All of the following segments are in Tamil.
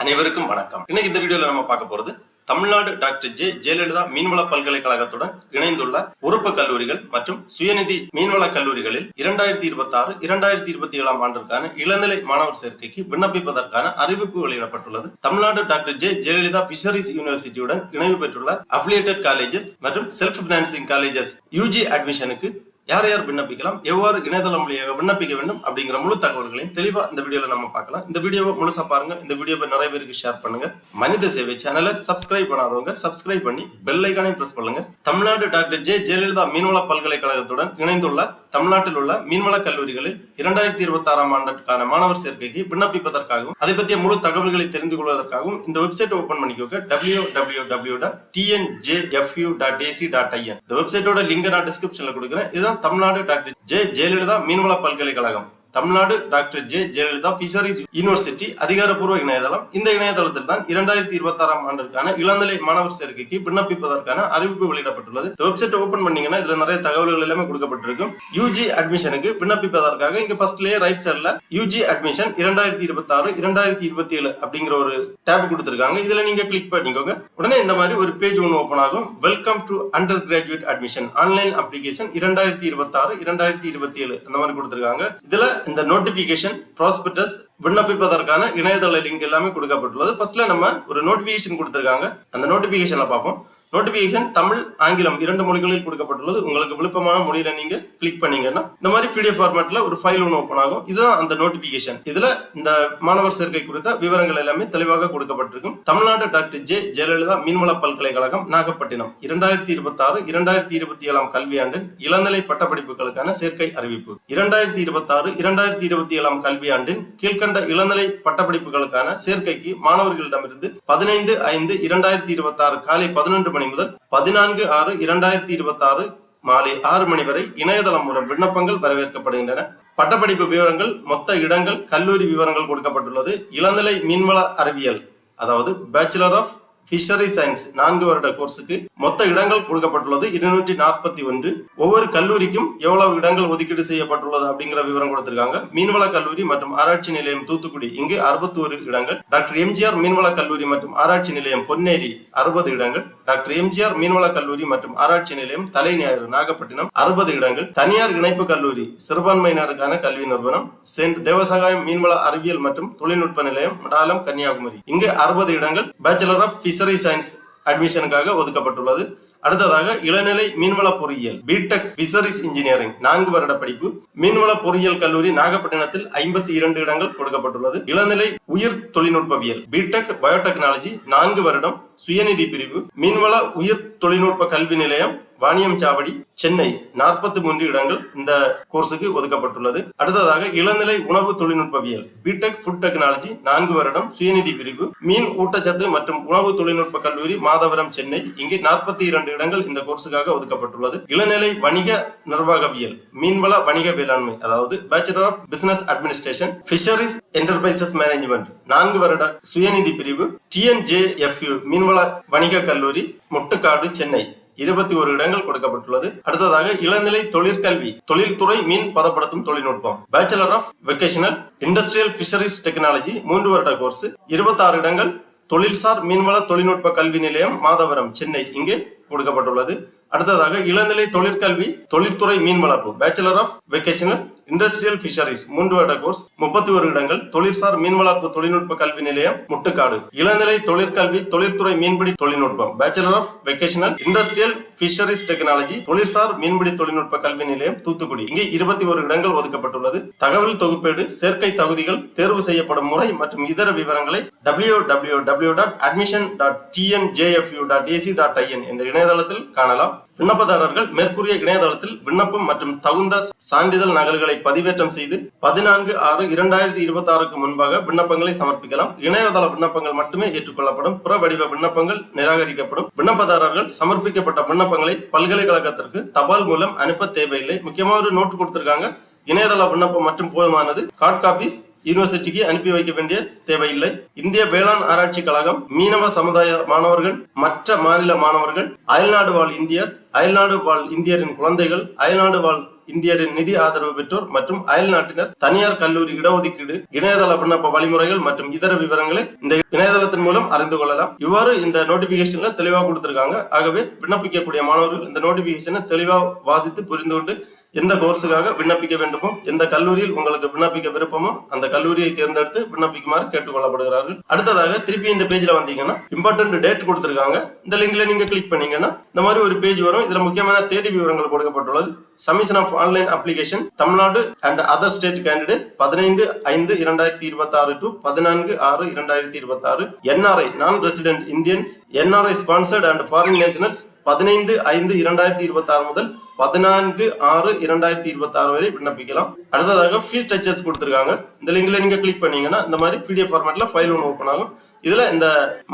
அனைவருக்கும் வணக்கம். இன்னைக்கு இந்த வீடியோல நம்ம பார்க்க போறது தமிழ்நாடு டாக்டர் ஜே ஜெயலலிதா மீன்வள பல்கலைக்கழகத்துடன் இணைந்துள்ள உறுப்பு கல்லூரிகள் மற்றும் சுயநிதி மீன்வள கல்லூரிகளில் 2026, 2027 ஆண்டிற்கான இளநிலை மாணவர் சேர்க்கைக்கு விண்ணப்பிப்பதற்கான அறிவிப்பு வெளியிடப்பட்டுள்ளது. Tamil Nadu doctor J Jayalalithaa fisheries யூனிவர்சிட்டியுடன் இணைவு பெற்றுள்ள அஃபிலியேட்டட் காலேஜஸ் மற்றும் செல்ஃப் பினான்சிங் காலேஜஸ் யூஜி அட்மிஷனுக்கு யார் யார் விண்ணப்பிக்கலாம், எவ்வாறு இணையதளம் வழியாக விண்ணப்பிக்க வேண்டும் அப்படிங்கிற முழு தகவல்களையும் தெளிவா இந்த வீடியோல நம்ம பார்க்கலாம். இந்த வீடியோவை முழுசா பாருங்க. இந்த வீடியோவை நிறைய பேருக்கு ஷேர் பண்ணுங்க. மனித சேவை சேனலை சப்ஸ்கிரைப் பண்ணாதவங்க சப்ஸ்கிரைப் பண்ணி பெல் ஐகானையும் பிரஸ் பண்ணுங்க. தமிழ்நாடு டாக்டர் ஜே ஜெயலலிதா மீன்வள பல்கலைக்கழகத்துடன் இணைந்துள்ள தமிழ்நாட்டில் உள்ள மீன்வள கல்லூரிகளில் 2026 ஆண்டுக்கான மாணவர் சேர்க்கைக்கு விண்ணப்பிப்பதற்காகவும் அதை பற்றிய முழு தகவல்களை தெரிந்து கொள்வதற்காகவும் இந்த வெப்சைட் ஓபன் பண்ணிக்கோங்க. www.tnjfu.ac.in. இந்த வெப்சைட்டோட லிங்க் நான் டிஸ்கிரிப்ஷன்ல கொடுக்குறேன். இதுதான் தமிழ்நாடு டாக்டர் ஜே ஜெயலலிதா மீன்வள பல்கலைக்கழகம், Tamil Nadu doctor J Jayalalithaa fisheries university அதிகாரப்பூர்வ இணையதளம். இந்த இணையதளத்தில் தான் 2026 ஆண்டிற்கான இளநிலை மாணவர் சேர்க்கைக்கு விண்ணப்பிப்பதற்கான அறிவிப்பு வெளியிடப்பட்டுள்ளது. வெப்சைட் ஓபன் பண்ணீங்கன்னா இதுல நிறைய தகவல்கள் எல்லாமே கொடுக்கப்பட்டிருக்கும். யூஜி அட்மிஷனுக்கு விண்ணப்பிப்பதற்காக இங்க ஃபர்ஸ்ட்லயே ரைட் சைட்ல யூஜி அட்மிஷன் 2026, 2027 அப்படிங்கிற ஒரு டேப் கொடுத்திருக்காங்க. இதுல நீங்க கிளிக் பண்ணிக்கோங்க. உடனே இந்த மாதிரி ஒரு பேஜ் ஒன்று ஓபன் ஆகும். Welcome to under graduate admission online application 2026, 2027 அந்த மாதிரி கொடுத்திருக்காங்க. இதுல இந்த நோட்டிபிகேஷன் ப்ராஸ்பெக்டஸ் விண்ணப்பிப்பதற்கான இணையதள லிங்க் எல்லாமே கொடுக்கப்பட்டுள்ளது. ஃபர்ஸ்ட்ல நம்ம ஒரு நோட்டிபிகேஷன் கொடுத்திருக்காங்க. அந்த நோட்டிபிகேஷன்ல பார்ப்போம். நோட்டிபிகேஷன் தமிழ், ஆங்கிலம் 2 மொழிகளில் கொடுக்கப்பட்டுள்ளது. உங்களுக்கு விருப்பமான மொழியில நீங்க கிளிக் பண்ணீங்கன்னா இந்த மாதிரி PDF ஃபார்மேட்ல ஒரு ஃபைல் ஒன்று ஓபன் ஆகும். இதுதான் அந்த நோட்டிபிகேஷன். இதுல இந்த மாணவர் சேர்க்கை குறித்த விவரங்கள் எல்லாமே தெளிவாக கொடுக்கப்பட்டிருக்கும். தமிழ்நாடு டாக்டர் ஜே ஜெயலலிதா மீன்வள பல்கலைக்கழகம் நாகப்பட்டினம் 2026, 2027 கல்வியாண்டின் இளநிலை பட்டப்படிப்புகளுக்கான சேர்க்கை அறிவிப்பு. 2026, 2027 கல்வியாண்டின் கீழ்கண்ட இளநிலை பட்டப்படிப்புகளுக்கான சேர்க்கைக்கு மாணவர்களிடமிருந்து 15/5/2026 காலை 11 மணி முதல் 14/6/2026 மாலை 6 மணி வரை இணையதளம் மூலம் விண்ணப்பங்கள் வரவேற்கப்படுகின்றன. பட்டப்படிப்பு விவரங்கள், மொத்த இடங்கள், கல்லூரி விவரங்கள் கொடுக்கப்பட்டுள்ளது. இளநிலை மீன்வள அறிவியல், அதாவது பேச்சுலர் ஆஃப் ஃபிஷரி சயின்ஸ் 4 வருட கோர்ஸுக்கு மொத்த இடங்கள் கொடுக்கப்பட்டுள்ளது 241. ஒவ்வொரு கல்லூரிக்கும் எவ்வளவு இடங்கள் ஒதுக்கீடு செய்யப்பட்டுள்ளது அப்படிங்கிற விவரம் கொடுத்திருக்காங்க. மீன்வள கல்லூரி மற்றும் ஆராய்ச்சி நிலையம் தூத்துக்குடி இங்கு 61 இடங்கள். டாக்டர் எம்ஜிஆர் மீன்வள கல்லூரி மற்றும் ஆராய்ச்சி நிலையம் பொன்னேரி 60 இடங்கள். டாக்டர் எம்ஜிஆர் மீன்வள கல்லூரி மற்றும் ஆராய்ச்சி நிலையம் தலைஞாயிறு நாகப்பட்டினம் 60 இடங்கள். தனியார் இணைப்பு கல்லூரி சிறுபான்மையினருக்கான கல்வி நிறுவனம் சென்ட் தேவசகாயம் மீன்வள அறிவியல் மற்றும் தொழில்நுட்ப நிலையம் மடாலம் கன்னியாகுமரி இங்கு 60 இடங்கள். பேச்சுலர் ஆஃப் ஃபிஷரி சயின்ஸ் அட்மிஷனுக்காக ஒதுக்கப்பட்டுள்ளது. அடுத்ததாக இளநிலை மீன்வள பொறியியல் பிடெக் பிஷரிஸ் இன்ஜினியரிங் 4 வருட படிப்பு. மீன்வள பொறியியல் கல்லூரி நாகப்பட்டினத்தில் 52 இடங்கள் கொடுக்கப்பட்டுள்ளது. இளநிலை உயிர் தொழில்நுட்பவியல் பிடெக் பயோடெக்னாலஜி 4 வருடம் சுயநிதி பிரிவு. மீன்வள உயிர் தொழில்நுட்ப கல்வி நிலையம் வாணியம்சாவடி சென்னை 43 இடங்கள் இந்த கோர்ஸுக்கு ஒதுக்கப்பட்டுள்ளது. அடுத்ததாக இளநிலை உணவு தொழில்நுட்பவியல் பிடெக் ஃபுட் டெக்னாலஜி 4 வருடம் சுயநிதி பிரிவு. மீன் ஊட்டச்சத்து மற்றும் உணவு தொழில்நுட்ப கல்லூரி மாதவரம் சென்னை இங்கு 42 இடங்கள் இந்த கோர்ஸுக்காக ஒதுக்கப்பட்டுள்ளது. இளநிலை வணிக நிர்வாகவியல் மீன்வள வணிக வேளாண்மை, அதாவது bachelor of business administration fisheries enterprises management 4 வருட சுயநிதி பிரிவு. TNJFU மீன்வள வணிக கல்லூரி முட்டுக்காடு சென்னை 21 இடங்கள் கொடுக்கப்பட்டுள்ளது. அடுத்ததாக இளநிலை தொழிற்கல்வி தொழில்துறை மீன் பதப்படுத்தும் தொழில்நுட்பம் bachelor of vocational industrial fisheries technology 3 வருட கோர்ஸ் 26 இடங்கள். தொழில்சார் மீன்வள தொழில்நுட்ப கல்வி நிலையம் மாதவரம் சென்னை இங்கு கொடுக்கப்பட்டுள்ளது. அடுத்ததாக இளநிலை தொழிற்கல்வி தொழில்துறை மீன் வளர்ப்பு bachelor of vocational industrial fisheries 3 வருட கோர்ஸ் 31 இடங்கள். தொழிற்சார் மீன் வளர்ப்பு தொழில்நுட்ப கல்வி நிலையம் முட்டுக்காடு. இளநிலை தொழிற்கல்வி தொழில்துறை மீன்பிடி தொழில்நுட்பம் bachelor of vocational industrial fisheries technology தொழிற்சார் மீன்பிடி தொழில்நுட்ப கல்வி நிலையம் தூத்துக்குடி இங்கே 21 இடங்கள் ஒதுக்கப்பட்டுள்ளது. தகவல் தொகுப்பேடு, சேர்க்கை தகுதிகள், தேர்வு செய்யப்படும் முறை மற்றும் இதர விவரங்களை www.admission.tnjfu.ac.in என்ற இணையதளத்தில் காணலாம். விண்ணப்பதாரர்கள் மேற்கூறிய இணையதளத்தில் விண்ணப்பம் மற்றும் தகுந்த சான்றிதழ் நகல்களை பதிவேற்றம் செய்து 14/6/2026 முன்பாக விண்ணப்பங்களை சமர்ப்பிக்கலாம். இணையதள விண்ணப்பங்கள் மட்டுமே ஏற்றுக்கொள்ளப்படும். புற வடிவ விண்ணப்பங்கள் நிராகரிக்கப்படும். விண்ணப்பதாரர்கள் சமர்ப்பிக்கப்பட்ட விண்ணப்பங்களை பல்கலைக்கழகத்திற்கு தபால் மூலம் அனுப்ப தேவையில்லை. முக்கியமா ஒரு நோட்டு கொடுத்திருக்காங்க. இணையதள விண்ணப்பம் மற்றும் போதுமானது. ஹார்ட் காப்பீஸ் யூனிவர்சிட்டிக்கு அனுப்பி வைக்க வேண்டிய தேவையில்லை. இந்திய வேளாண் ஆராய்ச்சி கழகம், மீனவ சமுதாய மாணவர்கள், மற்ற மாநில மாணவர்கள், அயல்நாடு வாழ் இந்தியர், அயல்நாடு வாழ் இந்தியரின் குழந்தைகள், அயல்நாடு வாழ் இந்தியரின் நிதி ஆதரவு பெற்றோர் மற்றும் அயல் நாட்டினர், தனியார் கல்லூரி இடஒதுக்கீடு, இணையதள விண்ணப்ப வழிமுறைகள் மற்றும் இதர விவரங்களை இந்த இணையதளத்தின் மூலம் அறிந்து கொள்ளலாம். இவ்வாறு இந்த நோட்டிபிகேஷன்ல தெளிவாக கொடுத்திருக்காங்க. ஆகவே விண்ணப்பிக்கக்கூடிய மாணவர்கள் இந்த நோட்டிபிகேஷனை தெளிவாக வாசித்து புரிந்து கொண்டு எந்த கோர்ஸுக்காக விண்ணப்பிக்க வேண்டுமோ, எந்த கல்லூரியில் உங்களுக்கு விண்ணப்பிக்க விருப்பமோ அந்த கல்லூரியை தேர்ந்தெடுத்து விண்ணப்பிக்குமாறு கேட்டுக்கொள்ளப்படுகிறார்கள். அடுத்ததாக திருப்பி இந்த பேஜ்ல வந்தீங்கன்னா இம்பார்ட்டன்ட் டேட் கொடுத்திருக்காங்க. இந்த லிங்க்ல நீங்க கிளிக் பண்ணீங்கன்னா இந்த மாதிரி ஒரு பேஜ் வரும். இதுல முக்கியமான தேதி விவரங்கள் கொடுக்கப்பட்டுள்ளது. Submission of online application Tamil Nadu and other state candidate 15/5/2026 to 14/6/2026. NRI நான் resident Indians, NRI sponsored and foreign nationals 15/5/2026 முதல் 14/6/2026 வரை விண்ணப்பிக்கலாம். அடுத்ததாக ஃபீஸ் ஸ்ட்ரக்சர்ஸ் கொடுத்திருக்காங்க. இந்த லிங்க்ல நீங்க கிளிக் பண்ணீங்கன்னா இந்த மாதிரி PDF ஃபார்மேட்ல ஃபைல் ஒன்று ஓபன் ஆகும். இதுல இந்த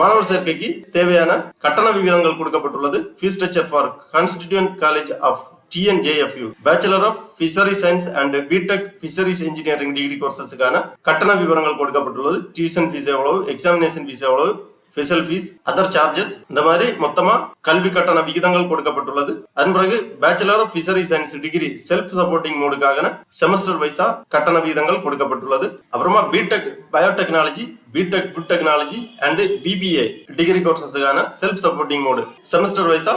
மாணவர் சேர்க்கைக்கு தேவையான கட்டண விகிதங்கள் கொடுக்கப்பட்டுள்ளது. Fee structure for constituent college of TNJFU bachelor of fishery science and BTech fisheries engineering degree கோர்சஸுக்கான கட்டண விவரங்கள் கொடுக்கப்பட்டுள்ளது. டியூஷன் ஃபீஸ் எவ்வளவு, எக்ஸாமினேஷன் ஃபீஸ் எவ்வளவு, ஸ்பெஷல் ஃபீஸ், அதர் சார்ஜஸ், இந்த மாதிரி மொத்தமா கல்வி கட்டண விகிதங்கள் கொடுக்கப்பட்டுள்ளது. அதன் பிறகு bachelor of fishery science degree self supporting மோடுக்காக செமஸ்டர் வைஸா கட்டண விகிதங்கள் கொடுக்கப்பட்டுள்ளது. அப்புறமா BTech biotechnology, BTech food technology and BBA degree கோர்சஸுக்கான செல்ஃப் சப்போர்ட்டிங் மோடு செமஸ்டர் வைஸா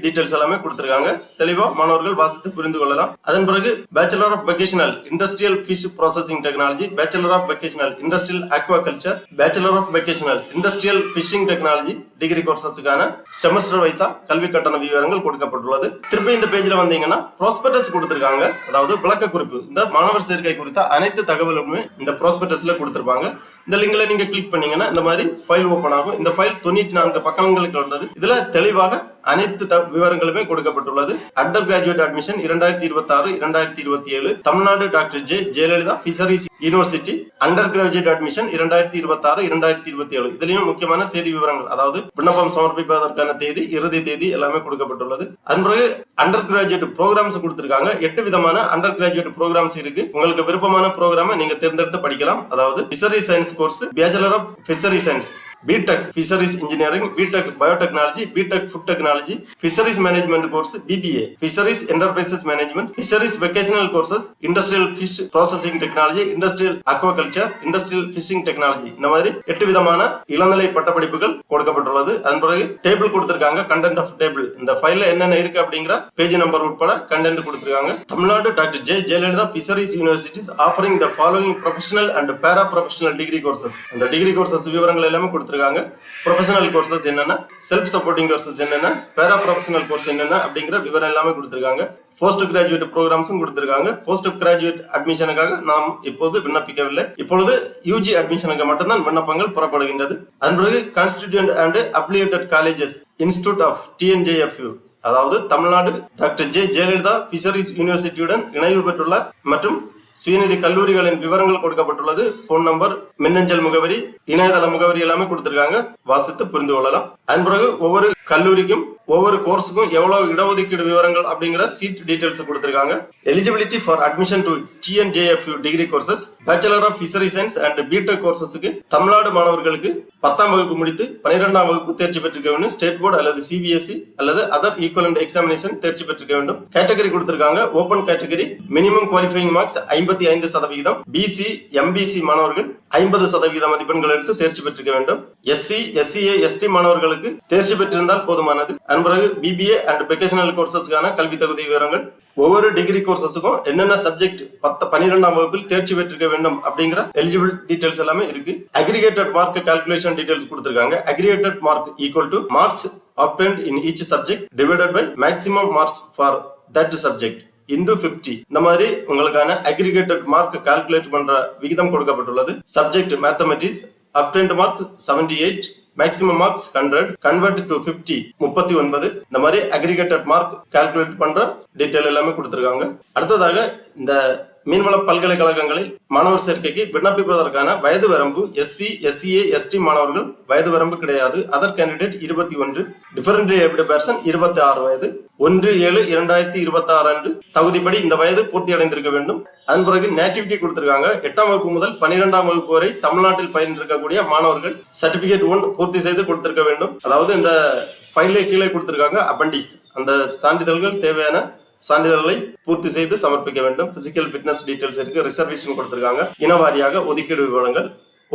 டீடைல்ஸ் எல்லாமே கொடுத்திருக்காங்க. தெளிவா மாணவர்கள் வாசித்து புரிந்து கொள்ளலாம். அதன் பிறகு bachelor of vocational industrial fish processing technology, bachelor of vocational industrial aquaculture, bachelor of vocational industrial fishing technology degree கோர்சஸுக்கான செமஸ்டர் வைஸா கல்வி கட்டண விவரங்கள் கொடுக்கப்பட்டுள்ளது. திருப்பி இந்த பேஜ்ல வந்தீங்கன்னா ப்ராஸ்பெக்டஸ் கொடுத்திருக்காங்க. அதாவது விளக்க குறிப்பு, இந்த மாணவர் சேர்க்கை குறித்த அனைத்து தகவலுமே இந்த ப்ராஸ்பெக்டஸ்ல கொடுத்திருப்பாங்க. இந்த லிங்க்ல நீங்க கிளிக் பண்ணீங்கன்னா இந்த மாதிரி ஃபைல் ஓபன் ஆகும். இந்த ஃபைல் 94 பக்கங்களுக்கு உள்ளது. இதுல தெளிவாக அனைத்து விவரங்களுமே கொடுக்கப்பட்டுள்ளது. Under graduate admission 2026-2027 Tamil Nadu doctor Jayalalithaa fisheries university under graduate admission 2026-2027 இதுலயும் முக்கியமான தேதி விவரங்கள், அதாவது விண்ணப்பம் சமர்ப்பிப்பதற்கான தேதி, இறுதி தேதி எல்லாமே கொடுக்கப்பட்டுள்ளது. அதன் பிறகு அண்டர் கிராஜுவேட் ப்ரோக்ராம்ஸ் கொடுத்திருக்காங்க. 8 விதமான அண்டர் கிராஜுவேட் ப்ரோக்ராம்ஸ் இருக்கு. உங்களுக்கு விருப்பமான ப்ரோக்ராமை நீங்க தேர்ந்தெடுத்து படிக்கலாம். அதாவது fishery science course, bachelor of fishery science, B Tech fisheries engineering, B Tech biotechnology, BTech food technology, fisheries management course, BBA fisheries enterprises management, fisheries vocational courses, industrial fish processing technology, industrial aquaculture, industrial fishing technology, இந்த மாதிரி 8 விதமான இளநிலை பட்டப்படிப்புகள் கொடுக்கப்பட்டுள்ளது. அதன் பிறகு டேபிள் கொடுத்திருக்காங்க. கண்டென்ட் ஆஃப் டேபிள், இந்த ஃபைல்ல என்னென்ன இருக்கு அப்படிங்கிற பேஜ் நம்பர் உட்பட கண்டென்ட் கொடுத்திருக்காங்க. Tamil Nadu doctor Jayalalithaa fisheries universities offering the following professional and பேரா ப்ரொஃபஷனல் டிகிரி கோர்சஸ். அந்த டிகிரி கோர்சஸ் விவரங்கள் எல்லாமே கொடுத்திருக்காங்க. ப்ரொஃபஷனல் கோர்சஸ் என்னென்ன, செல்ஃப் சப்போர்ட்டிங் கோர்சஸ் என்னென்ன, பேரா ப்ரொஃபஷனல் கோர்ஸ் என்னென்ன அப்படிங்கிற விவரம் எல்லாமே கொடுத்திருக்காங்க. போஸ்ட் கிராஜுவேட் ப்ரோக்ராம்ஸும் கொடுத்திருக்காங்க. போஸ்ட் கிராஜுவேட் அட்மிஷனுக்காக நாம் இப்போது விண்ணப்பிக்கவில்லை. இப்பொழுது UG அட்மிஷனுக்கு மட்டும்தான் விண்ணப்பங்கள் புறப்படுகின்றது. அதன் பிறகு constituent and affiliated colleges institute of TNJFU, அதாவது தமிழ்நாடு டாக்டர் ஜெயலலிதா ஃபிஷரிஸ் யூனிவர்சிட்டியுடன் இணைவு பெற்றுள்ள மற்றும் சுயநிதி கல்லூரிகளின் விவரங்கள் கொடுக்கப்பட்டுள்ளது. போன் நம்பர், மின்னஞ்சல் முகவரி, இணையதள முகவரி எல்லாமே கொடுத்திருக்காங்க. வாசித்து புரிந்து கொள்ளலாம். அதன் பிறகு ஒவ்வொரு கல்லூரிக்கும் ஒவ்வொரு கோர்ஸுக்கும் எவ்வளவு இடஒதுக்கீடு விவரங்கள் அப்படிங்கிற சீட் டீடைல்ஸ் கொடுத்திருக்காங்க. Eligibility for admission to TNJFU degree courses, bachelor of fishery science and BTech கோர்சஸுக்கு தமிழ்நாடு மாணவர்களுக்கு 10ஆம் வகுப்பு முடித்து 12ஆம் வகுப்பு தேர்ச்சி பெற்றிருக்க வேண்டும். ஸ்டேட் போர்டு அல்லது CBSE அல்லது அதர் ஈக்குவலன்ட் எக்ஸாமினேஷன் தேர்ச்சி பெற்றிருக்க வேண்டும். கேட்டகரி கொடுத்திருக்காங்க. Open category minimum qualifying marks 55%, BC MBC மாணவர்கள் 50% மதிப்பெண்கள் எடுத்து தேர்ச்சி பெற்றிருக்க வேண்டும். SC SCA ST மாணவர்களுக்கு தேர்ச்சி பெற்றிருந்தால் போதுமானது. அதன் பிறகு BBA அண்ட் வெகேஷனல் கோர்சஸ்க்கான கல்வி தகுதி விவரங்கள், ஒவ்வொரு டிகிரி கோர்சஸுக்கும் என்னென்ன சப்ஜெக்ட் 12ஆம் வகுப்பில் தேர்ச்சி பெற்றிருக்க வேண்டும் அப்படிங்கிற எலிஜிபிள் டீடைல்ஸ் எல்லாமே இருக்கு. அக்ரிகேட்டட் மார்க் கால்குலேஷன் டீடைல்ஸ் கொடுத்திருக்காங்க. Aggregated mark equal to marks obtained in each subject divided by maximum marks for that subject into 50. இந்த மாதிரி உங்களுக்கான அக்ரிகேட்டட் மார்க் கால்குலேட் பண்ற விகிதம் கொடுக்கப்பட்டுள்ளது. Subject mathematics obtained mark 78, maximum marks 100, convert to 50 39. இந்த மாதிரி அக்ரிகேட்டட் மார்க் கால்குலேட் பண்ற டீடைல் எல்லாமே கொடுத்திருக்காங்க. அடுத்ததாக இந்த மீன்வள பல்கலைக்கழகங்களில் மாணவர் சேர்க்கைக்கு விண்ணப்பிப்பதற்கான வயது வரம்பு SC SCA ST மாணவர்கள் வயது வரம்பு கிடையாது. Other candidate 21, different abled person 26 வயது. 1/7/2026 அன்று தகுதிப்படி இந்த வயது பூர்த்தி அடைந்திருக்க வேண்டும். அதன் பிறகு நேட்டிவிட்டி கொடுத்திருக்காங்க. 8ஆம் வகுப்பு முதல் 12ஆம் வகுப்பு வரை தமிழ்நாட்டில் பயின்றிருக்கக்கூடிய மாணவர்கள் சர்டிபிகேட் 1 பூர்த்தி செய்து கொடுத்திருக்க வேண்டும். அதாவது இந்த ஃபைலே கீழே கொடுத்திருக்காங்க அப்பண்டிஸ், அந்த சான்றிதழ்கள் தேவையான சான்றிதழ்களை பூர்த்தி செய்து சமர்ப்பிக்க வேண்டும். பிசிக்கல் ஃபிட்னஸ் டீடைல்ஸ் இருக்கு. ரிசர்வேஷன் கொடுத்திருக்காங்க. இனவாரியாக ஒதுக்கீடு விவரங்கள்.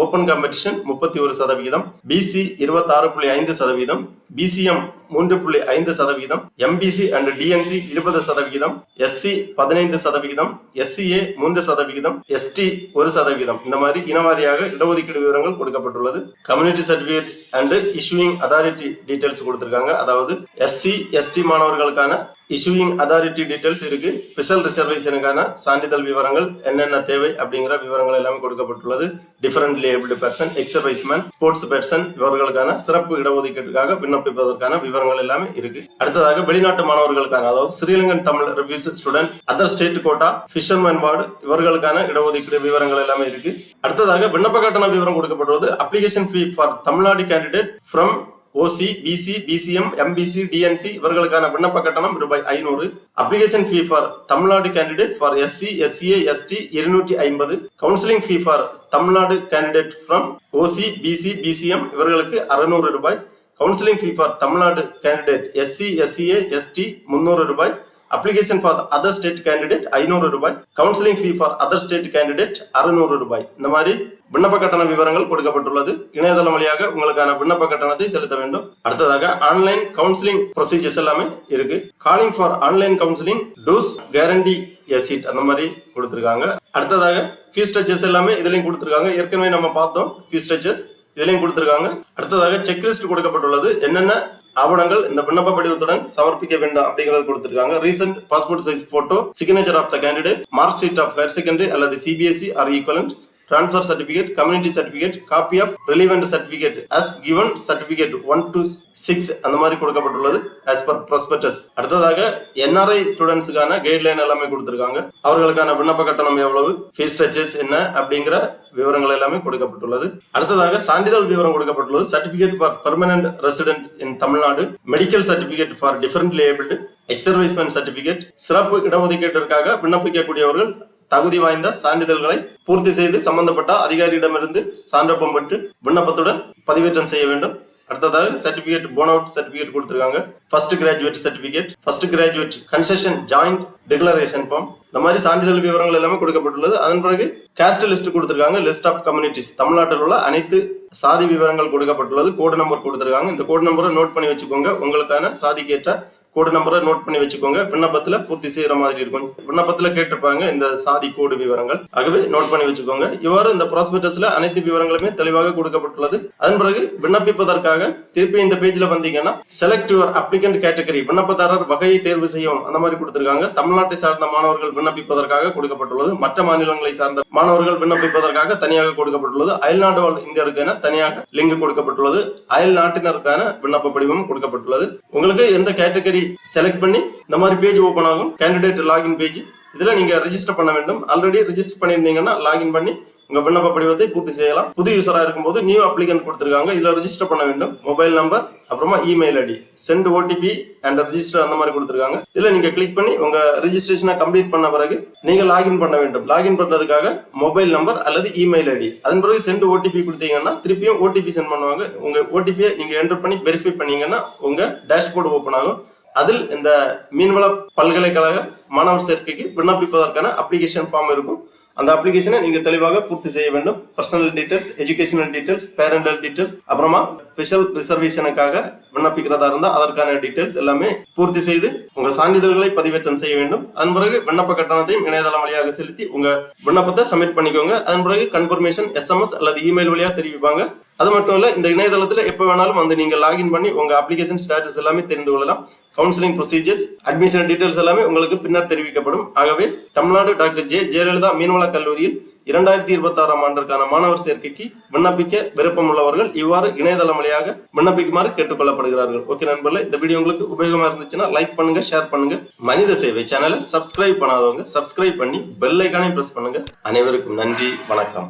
Open competition 31%, BC 26.5%, BCM 3.5%, MBC and DNC 20%, SC 15%, SCA 3%, ST 1%. இந்த மாதிரி இனவாரியாக இடஒதுக்கீடு விவரங்கள் கொடுக்கப்பட்டுள்ளது. Community certificate and issuing authority details கொடுத்திருக்காங்க. அதாவது எஸ்சி எஸ்டி மாணவர்களுக்கான இஷ்யூயிங் அதாரிட்டி டீடைல்ஸ் இருக்கு. ஸ்பெஷல் ரிசர்வேஷனுக்கான சான்றிதழ் விவரங்கள் என்னென்ன தேவை அப்படிங்கிற விவரங்கள் எல்லாமே கொடுக்கப்பட்டுள்ளது. Differently abled person, exserviceman, sports person இவர்களுக்கான சிறப்பு இடஒதுக்கீட்டுக்காக விண்ணப்பிப்பதற்கான விவரங்கள் எல்லாமே இருக்கு. அடுத்ததாக வெளிநாட்டு மாணவர்களுக்கான, அதாவது Sri Lankan Tamil refugees student, other state quota, fisherman ward இவர்களுக்கான இடஒதுக்கீடு விவரங்கள் எல்லாமே இருக்கு. அடுத்ததாக விண்ணப்ப கட்டண விவரம் கொடுக்கப்பட்டுள்ளது. Application fee for Tamil Nadu candidate from OC, BC, BCM, MBC, DNC இவர்களுக்கான விண்ணப்ப கட்டணம் ரூபாய் 500. Application fee for Tamil Nadu candidate for SC, SCA, ST 250. Counselling fee for Tamil Nadu candidate from OC, BC, BCM இவர்களுக்கு 600 ரூபாய். Counselling fee for Tamil Nadu candidate SC, SCA, ST 300 ரூபாய். Application for other state candidate 500 ரூபாய். Counselling fee for other state candidate 600 ரூபாய். இந்த மாதிரி விண்ணப்ப கட்டண விவரங்கள் கொடுக்கப்பட்டுள்ளது. இணையதளம் வழியாக உங்களுக்கான விண்ணப்ப கட்டணத்தை செலுத்த வேண்டும். அடுத்ததாக ஆன்லைன் கவுன்சிலிங் ப்ரொசீஜர்ஸ் எல்லாமே இருக்கு. Calling for online counselling, do's, guarantee a seat அந்த மாதிரி கொடுத்திருக்காங்க. அடுத்ததாக ஃபீஸ் ஸ்ட்ரக்சர்ஸ் எல்லாமே இதுலயும் கொடுத்திருக்காங்க. ஏற்கனவே நம்ம பார்த்தோம் ஃபீஸ் ஸ்ட்ரக்சர்ஸ், இதுலயும் கொடுத்திருக்காங்க. அடுத்ததாக செக்லிஸ்ட் கொடுக்கப்பட்டுள்ளது. என்னென்ன ஆவணங்கள் இந்த விண்ணப்ப படிவத்துடன் சமர்ப்பிக்க வேண்டும் அப்படிங்கறது கொடுத்திருக்காங்க. Recent passport size photo, signature of the candidate, mark sheet of higher secondary அல்லது CBSE or equivalent, transfer certificate, community certificate, copy of relevant certificate as given certificate 1 to 6 அந்த மாதிரி கொடுக்கப்பட்டுள்ளது as per prospectus. அடுத்ததாக NRI ஸ்டூடெண்ட்ஸ்க்கான கைட்லைன் எல்லாமே கொடுத்திருக்காங்க. அவர்களுக்கான விண்ணப்ப கட்டணம் எவ்வளவு, ஃபீஸ் ஸ்ட்ரக்சர்ஸ் என்ன அப்படிங்கிற விவரங்கள் எல்லாமே கொடுக்கப்பட்டுள்ளது. அடுத்ததாக சான்றிதழ் விவரம் கொடுக்கப்பட்டுள்ளது. Certificate for permanent resident in Tamil Nadu, medical certificate for differently abled, exservicemen certificate. சிறப்பு இடஒதுக்கீட்டிற்காக விண்ணப்பிக்கக்கூடியவர்கள் தகுதி வாய்ந்த சான்றிதழ்களை பூர்த்தி செய்து சம்பந்தப்பட்ட அதிகாரியிடமிருந்து சான்றப்பம் பெற்று விண்ணப்பத்துடன் பதிவேற்றம் செய்ய வேண்டும். அடுத்ததாக சர்டிபிகேட், போனவுட் சர்டிபிகேட் கொடுத்திருக்காங்க. First graduate certificate, first graduate concession joint declaration form, இந்த மாதிரி சான்றிதழ் விவரங்கள் எல்லாமே கொடுக்கப்பட்டுள்ளது. அதன் பிறகு காஸ்ட் லிஸ்ட் கொடுத்திருக்காங்க. லிஸ்ட் ஆஃப் கம்யூனிட்டிஸ், தமிழ்நாட்டில் உள்ள அனைத்து சாதி விவரங்கள் கொடுக்கப்பட்டுள்ளது. கோடு நம்பர் கொடுத்திருக்காங்க. இந்த கோடு நம்பரை நோட் பண்ணி வச்சுக்கோங்க. உங்களுக்கான சாதிக்கேற்ற கோடு நம்பரை நோட் பண்ணி வச்சுக்கோங்க. விண்ணப்பத்துல பூர்த்தி செய்யற மாதிரி இருக்கும். விண்ணப்பத்துல கேட்டிருப்பாங்க இந்த சாதி கோடு விவரங்கள், ஆகவே நோட் பண்ணி வச்சுக்கோங்க. இவ்வாறு இந்த ப்ராஸ்பெக்டஸ்ல அனைத்து விவரங்களுமே தெளிவாக கொடுக்கப்பட்டுள்ளது. அதன் பிறகு விண்ணப்பிப்பதற்காக திருப்பி இந்த பேஜ்ல வந்தீங்கன்னா செலக்ட் யுவர் அப்ளிகன்ட் கேட்டகரி, விண்ணப்பதாரர் வகையை தேர்வு செய்யவும் அந்த மாதிரி கொடுத்திருக்காங்க. தமிழ்நாட்டை சார்ந்த மாணவர்கள் விண்ணப்பிப்பதற்காக கொடுக்கப்பட்டுள்ளது. மற்ற மாநிலங்களை சார்ந்த மாணவர்கள் விண்ணப்பிப்பதற்காக தனியாக கொடுக்கப்பட்டுள்ளது. அயல்நாடு வாழ் இந்தியருக்கு என தனியாக லிங்க் கொடுக்கப்பட்டுள்ளது. அயல் நாட்டினருக்கான விண்ணப்ப படிவம் கொடுக்கப்பட்டுள்ளது. உங்களுக்கு எந்த கேட்டகரி செலக்ட் பண்ணி இந்த மாதிரி பேஜ் ஓபன் ஆகும். கேண்டிடேட் லாகின் பேஜ், இதுல நீங்க ரெஜிஸ்டர் பண்ண வேண்டும். ஆல்ரெடி ரெஜிஸ்டர் பண்ணிருந்தீங்கன்னா லாகின் பண்ணி உங்க விண்ணப்ப படிவத்தை பூர்த்தி செய்யலாம். புது யூசரா இருக்கும்போது நியூ அப்ளிகன்ட் கொடுத்திருக்காங்க. இதுல ரெஜிஸ்டர் பண்ண வேண்டும். மொபைல் நம்பர், அப்புறமா email ID, send OTP and register அந்த மாதிரி கொடுத்திருக்காங்க. இதுல நீங்க கிளிக் பண்ணி உங்க ரெஜிஸ்ட்ரேஷனை கம்ப்ளீட் பண்ண பிறகு நீங்க லாகின் பண்ண வேண்டும். லாகின் பண்றதுக்காக மொபைல் நம்பர் அல்லது இமெயில் ஐடி, அதன் பிறகு சென்ட் ஓடிபி கொடுத்தீங்கன்னா திருப்பியும் ஓடிபி சென்ட் பண்ணுவாங்க. உங்க ஓடிபியை நீங்க என்டர் பண்ணி வெரிஃபை பண்ணீங்கன்னா உங்க டேஷ்போர்டு ஓபன் ஆகும். அதில் இந்த மீன்வள பல்கலைக்கழக மாணவர் சேர்க்கைக்கு விண்ணப்பிப்பதற்கான அப்ளிகேஷன் ஃபார்ம் இருக்கும். அந்த அப்ளிகேஷனை நீங்க தெளிவாக பூர்த்தி செய்ய வேண்டும். Personal details, educational details, parental details, அப்புறமா ஸ்பெஷல் ரிசர்வேஷனுக்காக விண்ணப்பிக்கிறதா இருந்தால் அதற்கான டீடைல்ஸ் எல்லாமே பூர்த்தி செய்து உங்க சான்றிதழ்களை பதிவேற்றம் செய்ய வேண்டும். அதன் பிறகு விண்ணப்ப கட்டணத்தையும் இணையதளம் வழியாக செலுத்தி உங்க விண்ணப்பத்தை சப்மிட் பண்ணிக்கோங்க. அதன் பிறகு கன்ஃபர்மேஷன் எஸ்எம்எஸ் அல்லது இமெயில் வழியாக தெரிவிப்பாங்க. அது மட்டும் இல்ல, இந்த இணையதளத்துல எப்ப வேணாலும் வந்து நீங்க லாகின் பண்ணி உங்க அப்ளிகேஷன் ஸ்டேட்டஸ் எல்லாமே தெரிந்து கொள்ளலாம். கவுன்சிலிங் ப்ரொசீஜர்ஸ், அட்மிஷன் டீடைல்ஸ் எல்லாமே உங்களுக்கு பின்னர் தெரிவிக்கப்படும். ஆகவே தமிழ்நாடு டாக்டர் ஜெயலலிதா மீன்வள கல்லூரியில் 2026ஆம் ஆண்டிற்கான மாணவர் சேர்க்கைக்கு விண்ணப்பிக்க விருப்பம் உள்ளவர்கள் இவ்வாறு இணையதளம் வழியாக விண்ணப்பிக்குமாறு கேட்டுக்கொள்ளப்படுகிறார்கள். ஓகே நண்பர்களே, இந்த வீடியோ உங்களுக்கு உபயோகமா இருந்துச்சுன்னா லைக் பண்ணுங்க, ஷேர் பண்ணுங்க. மனித சேவை சேனலை சப்ஸ்கிரைப் பண்ணாதவங்க சப்ஸ்கிரைப் பண்ணி பெல் ஐகானை பிரஸ் பண்ணுங்க. அனைவருக்கும் நன்றி, வணக்கம்.